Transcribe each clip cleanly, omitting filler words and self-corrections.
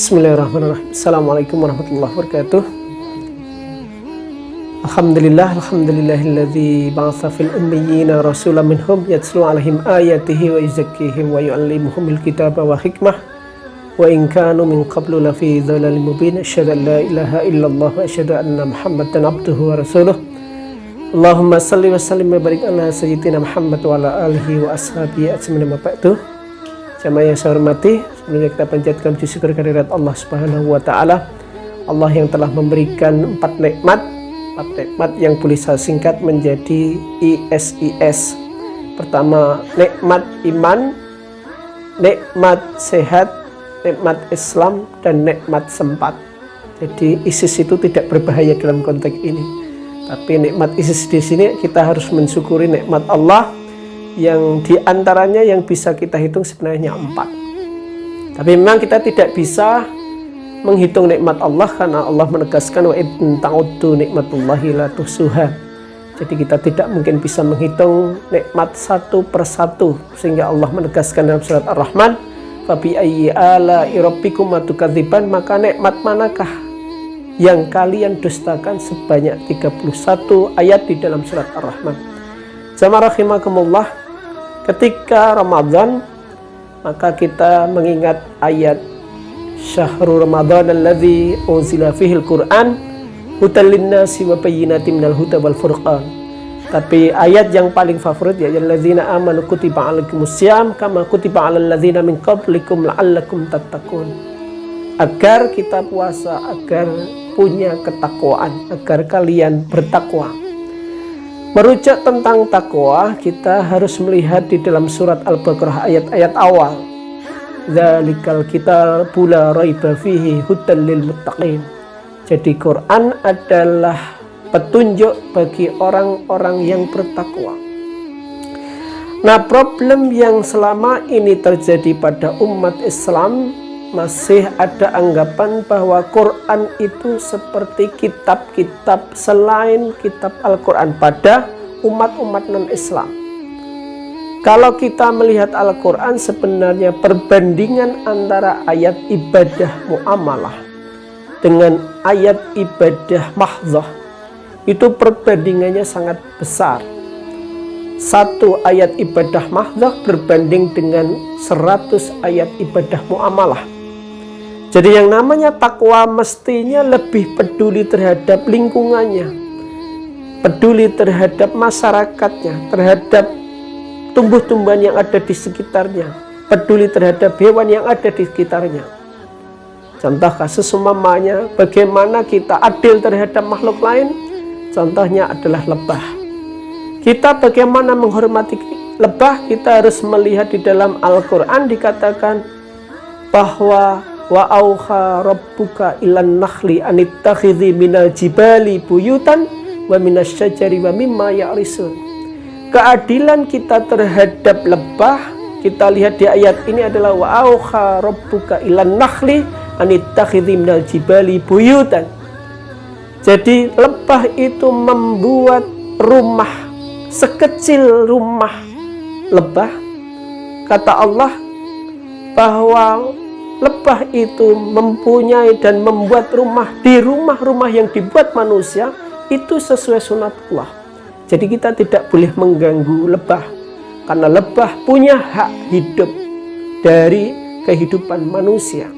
Bismillahirrahmanirrahim. Assalamualaikum warahmatullahi wabarakatuh. Alhamdulillahilladzi ba'atsa fil ummiyina rasulan minhum yatlu 'alaihim ayatihi wa yuzakkihim wa yu'allimuhumul kitaba wa hikmah wa in kanu min qablu lafi dhalalin mubin. Asyhadu an la ilaha illallah wa asyhadu anna Muhammadan abduhu wa rasuluh. Allahumma salli wa sallim wa barik ala sayyidina Muhammad wa ala alihi wa ashabihi ajmain. Jamaah yang saya hormati, sebelumnya kita panjatkan puji syukur kehadirat Allah Subhanahu wa taala. Allah yang telah memberikan empat nikmat yang boleh saya singkat menjadi ISIS. Pertama, nikmat iman, nikmat sehat, nikmat Islam, dan nikmat sempat. Jadi ISIS itu tidak berbahaya dalam konteks ini. Tapi nikmat ISIS di sini kita harus mensyukuri nikmat Allah yang diantaranya yang bisa kita hitung sebenarnya 4. Tapi memang kita tidak bisa menghitung nikmat Allah karena Allah menegaskan wa in ta'uddu nikmatullahi la tuhsuha. Jadi kita tidak mungkin bisa menghitung nikmat satu persatu, sehingga Allah menegaskan dalam surat Ar-Rahman, fa bi ayyi ala'i rabbikum tukadziban, maka nikmat manakah yang kalian dustakan, sebanyak 31 ayat di dalam surat Ar-Rahman. Jamaah rahimakumullah, ketika Ramadan maka kita mengingat ayat Syahrul Ramadan alladzi unzila fihil Qur'an hudan linnasi wa bayyinatin minal huda wal furqan. Tapi ayat yang paling favorit ya alladzina amanu kutiba alaikumusiyam kama kutiba alal ladzina min qablikum la'allakum tattaqun. Agar kita puasa, agar punya ketakwaan, agar kalian bertakwa. Merujuk tentang takwa, kita harus melihat di dalam surat Al-Baqarah ayat-ayat awal. Dzalikal kitabu la raiba fihi hudan lil muttaqin. Jadi Quran adalah petunjuk bagi orang-orang yang bertakwa. Nah, problem yang selama ini terjadi pada umat Islam, masih ada anggapan bahwa Quran itu seperti kitab-kitab selain kitab Al-Quran pada umat-umat non-Islam. Kalau kita melihat Al-Quran, sebenarnya perbandingan antara ayat ibadah muamalah dengan ayat ibadah mahdzah itu perbandingannya sangat besar. Satu ayat ibadah mahdzah berbanding dengan 100 ayat ibadah muamalah. Jadi yang namanya takwa mestinya lebih peduli terhadap lingkungannya, peduli terhadap masyarakatnya, terhadap tumbuh-tumbuhan yang ada di sekitarnya, peduli terhadap hewan yang ada di sekitarnya. Contoh kasus umpamanya bagaimana kita adil terhadap makhluk lain, contohnya adalah lebah. Kita bagaimana menghormati lebah, kita harus melihat di dalam Al-Quran dikatakan bahwa wa auha rabbuka ilan nakhli anittakhidhi minal jibali buyutan wa minasyajari wa mimma ya'risun. Keadilan kita terhadap lebah, kita lihat di ayat ini adalah wa auha rabbuka ilan nakhli anittakhidhi minal jibali buyutan. Jadi lebah itu membuat rumah, sekecil rumah lebah, kata Allah bahwa lebah itu mempunyai dan membuat rumah di rumah-rumah yang dibuat manusia itu sesuai sunatullah. Jadi kita tidak boleh mengganggu lebah, karena lebah punya hak hidup dari kehidupan manusia.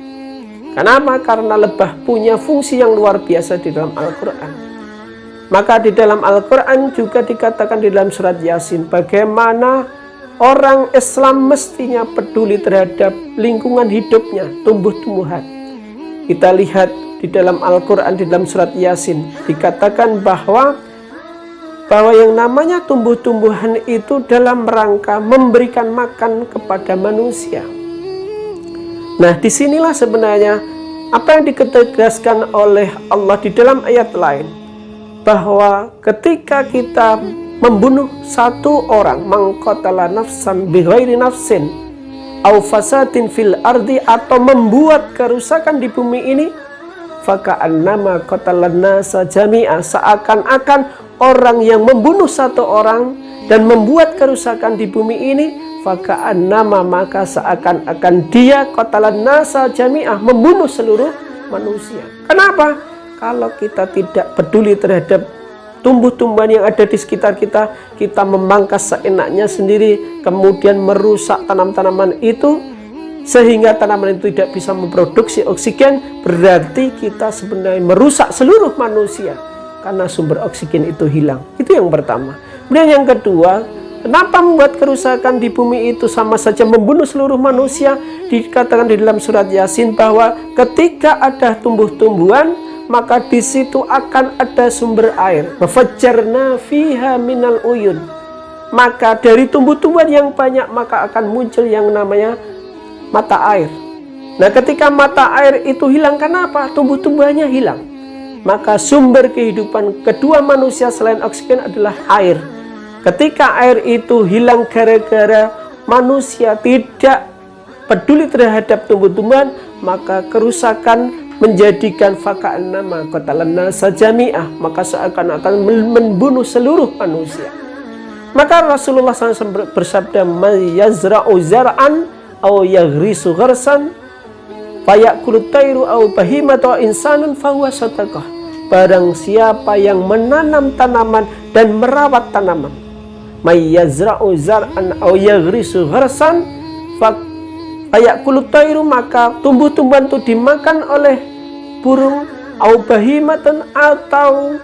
Kenapa? Karena lebah punya fungsi yang luar biasa di dalam Al-Quran. Maka di dalam Al-Quran juga dikatakan di dalam surat Yasin bagaimana orang Islam mestinya peduli terhadap lingkungan hidupnya, tumbuh-tumbuhan. Kita lihat di dalam Al-Quran, di dalam surat Yasin, dikatakan bahwa yang namanya tumbuh-tumbuhan itu dalam rangka memberikan makan kepada manusia. Nah, disinilah sebenarnya apa yang ditegaskan oleh Allah di dalam ayat lain, bahwa ketika kita membunuh satu orang, mangqatala nafsan bighairi nafsin au fasadin fil ardi, atau membuat kerusakan di bumi ini, faka'annama qatalan nasa jami'a, seakan-akan orang yang membunuh satu orang dan membuat kerusakan di bumi ini faka'annama, maka seakan-akan dia qatalan nasa jami'ah, membunuh seluruh manusia. Kenapa? Kalau kita tidak peduli terhadap tumbuh-tumbuhan yang ada di sekitar kita, kita memangkas seenaknya sendiri, kemudian merusak tanam-tanaman itu sehingga tanaman itu tidak bisa memproduksi oksigen, berarti kita sebenarnya merusak seluruh manusia karena sumber oksigen itu hilang. Itu yang pertama. Kemudian yang kedua, kenapa membuat kerusakan di bumi itu sama saja membunuh seluruh manusia? Dikatakan di dalam surat Yasin bahwa ketika ada tumbuh-tumbuhan, maka di situ akan ada sumber air. Wafajjarna fiha minal uyun. Maka dari tumbuh-tumbuhan yang banyak maka akan muncul yang namanya mata air. Nah, ketika mata air itu hilang, kenapa? Tumbuh-tumbuhannya hilang. Maka sumber kehidupan kedua manusia selain oksigen adalah air. Ketika air itu hilang gara-gara manusia tidak peduli terhadap tumbuh-tumbuhan, maka kerusakan menjadikan faka'annama qatalan nasa jami'ah, maka seakan-akan membunuh seluruh manusia. Maka Rasulullah SAW bersabda, "May yazra'u zar'an aw yaghrisu gharsan fayakulu tayru aw bahimatu insanun fahuwa sadaqah." Barang siapa yang menanam tanaman dan merawat tanaman, may yazra'u zar'an aw yaghrisu gharsan fayakulu tayru, maka tumbuh-tumbuhan itu dimakan oleh burung, aw bahimatun, atau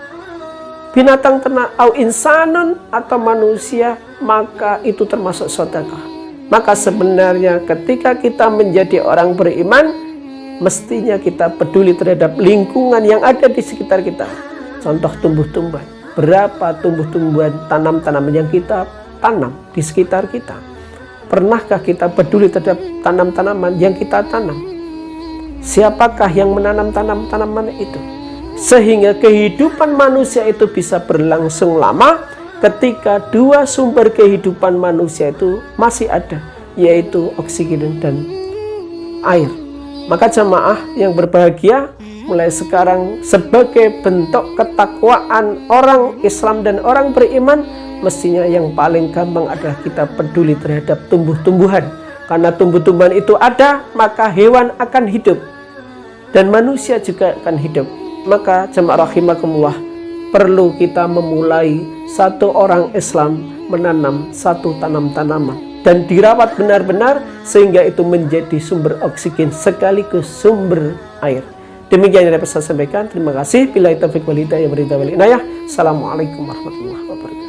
binatang ternak, aw insanun, atau manusia, maka itu termasuk sedekah. Maka sebenarnya ketika kita menjadi orang beriman, mestinya kita peduli terhadap lingkungan yang ada di sekitar kita. Contoh tumbuh-tumbuhan. Berapa tumbuh-tumbuhan, tanam-tanaman yang kita tanam di sekitar kita? Pernahkah kita peduli terhadap tanam-tanaman yang kita tanam? Siapakah yang menanam tanam-tanaman itu? Sehingga kehidupan manusia itu bisa berlangsung lama ketika dua sumber kehidupan manusia itu masih ada, yaitu oksigen dan air. Maka jamaah yang berbahagia, mulai sekarang sebagai bentuk ketakwaan orang Islam dan orang beriman, mestinya yang paling gampang adalah kita peduli terhadap tumbuh-tumbuhan. Karena tumbuh-tumbuhan itu ada, maka hewan akan hidup dan manusia juga akan hidup. Maka jamaah rahimakumullah, perlu kita memulai satu orang Islam menanam satu tanam-tanaman dan dirawat benar-benar sehingga itu menjadi sumber oksigen sekaligus sumber air. Demikian yang dapat saya sampaikan. Terima kasih. Billahi taufiq wal hidayah. Assalamualaikum warahmatullahi wabarakatuh.